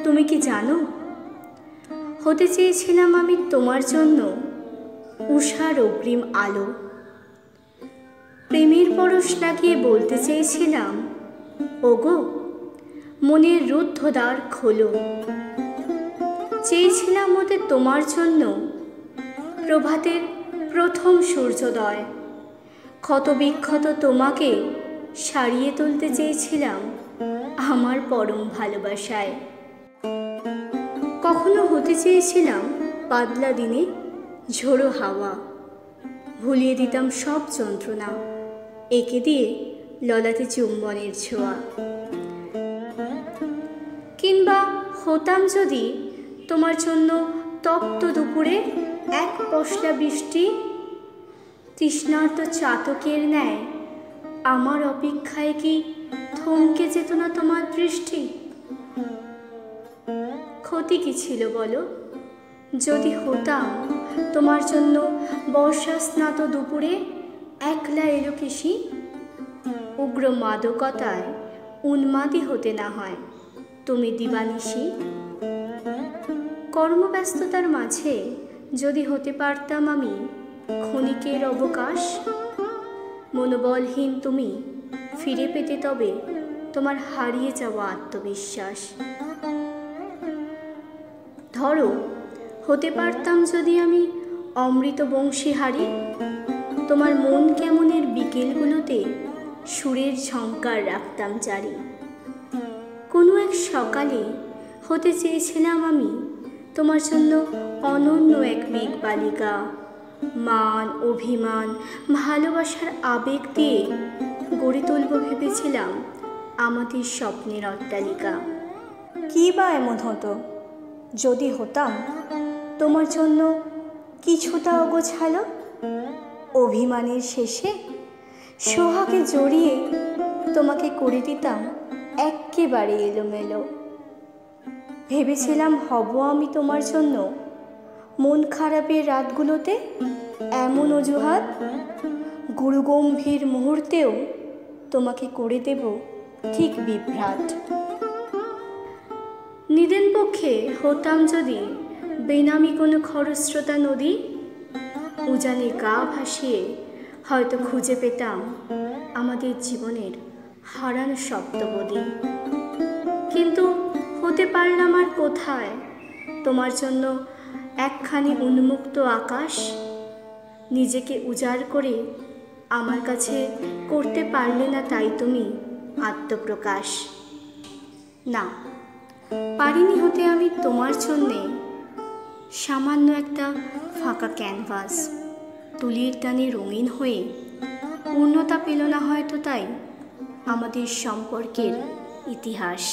তুমি কি জানো, হতে চেয়েছিলাম আমি তোমার জন্য উষার অগ্রিম আলো। প্রেমের পরশ লাগিয়ে বলতে চেয়েছিলাম, ওগো মনের রুদ্ধ দ্বার খোলো। চেয়েছিলাম হতে তোমার জন্য প্রভাতের প্রথম সূর্যোদয়। ক্ষত বিক্ষত তোমাকে সারিয়ে তুলতে চেয়েছিলাম আমার পরম ভালোবাসায়। কখনো হতে চেয়েছিলাম পাতলা দিনে ঝোড়ো হাওয়া, ভুলিয়ে দিতাম সব যন্ত্রণা, এঁকে দিয়ে ললাটে চুম্বনের ছোঁয়া। কিংবা হতাম যদি তোমার জন্য তপ্ত দুপুরে এক পশলা বৃষ্টি, তৃষ্ণার্ত চাতকের ন্যায় আমার অপেক্ষায় কি থমকে যেত না তোমার দৃষ্টি? ক্ষতি কি ছিল বলো, যদি হতাম তোমার জন্য বর্ষা স্নাত দুপুরে একলা এলোকেশী? উগ্র মাদকতায় উন্মাদী হতে না হয় তুমি দিবানিশি। কর্মব্যস্ততার মাঝে যদি হতে পারতাম আমি ক্ষণিকের অবকাশ, মনোবলহীন তুমি ফিরে পেতে তবে তোমার হারিয়ে যাওয়া আত্মবিশ্বাস। ধরো হতে পারতাম যদি আমি অমৃত বংশীহারি, তোমার মন কেমনের বিকেলগুলোতে সুরের ঝংকার রাখতাম জারি। কোনো এক সকালে হতে চেয়েছিলাম আমি তোমার জন্য অনন্য এক মেঘবালিকা। মান অভিমান ভালোবাসার আবেগ দিয়ে গড়ে তুলব ভেবেছিলাম আমাদের স্বপ্নের অট্টালিকা। কী বা এমন হতো যদি হতাম তোমার জন্য কিছুটা অগোছালো? অভিমানের শেষে সোহাগে জড়িয়ে তোমাকে করে দিতাম এক্কেবারে এলোমেলো। ভেবেছিলাম হব আমি তোমার জন্য মন খারাপের রাতগুলোতে এমন অজুহাত, গুরুগম্ভীর মুহূর্তেও তোমাকে করে দেব ঠিক বিভ্রাট। নিদেন পক্ষে হতাম যদি বেনামি কোনো খরস্রোতা নদী, উজানে গা ভাসিয়ে হয়তো খুঁজে পেতাম আমাদের জীবনের হারানো সপ্তপদী। কিন্তু হতে পারলাম আর কোথায় তোমার জন্য একখানি উন্মুক্ত আকাশ। নিজেকে উজাড় করে আমার কাছে করতে পারলে না তাই তুমি আত্মপ্রকাশ। না, পারিনি হতে আমি তোমার জন্যে সামান্য একটা ফাঁকা ক্যানভাস, তুলির টানে রঙিন হয়ে পূর্ণতা পেল না হয়তো তাই আমাদের সম্পর্কের ইতিহাস।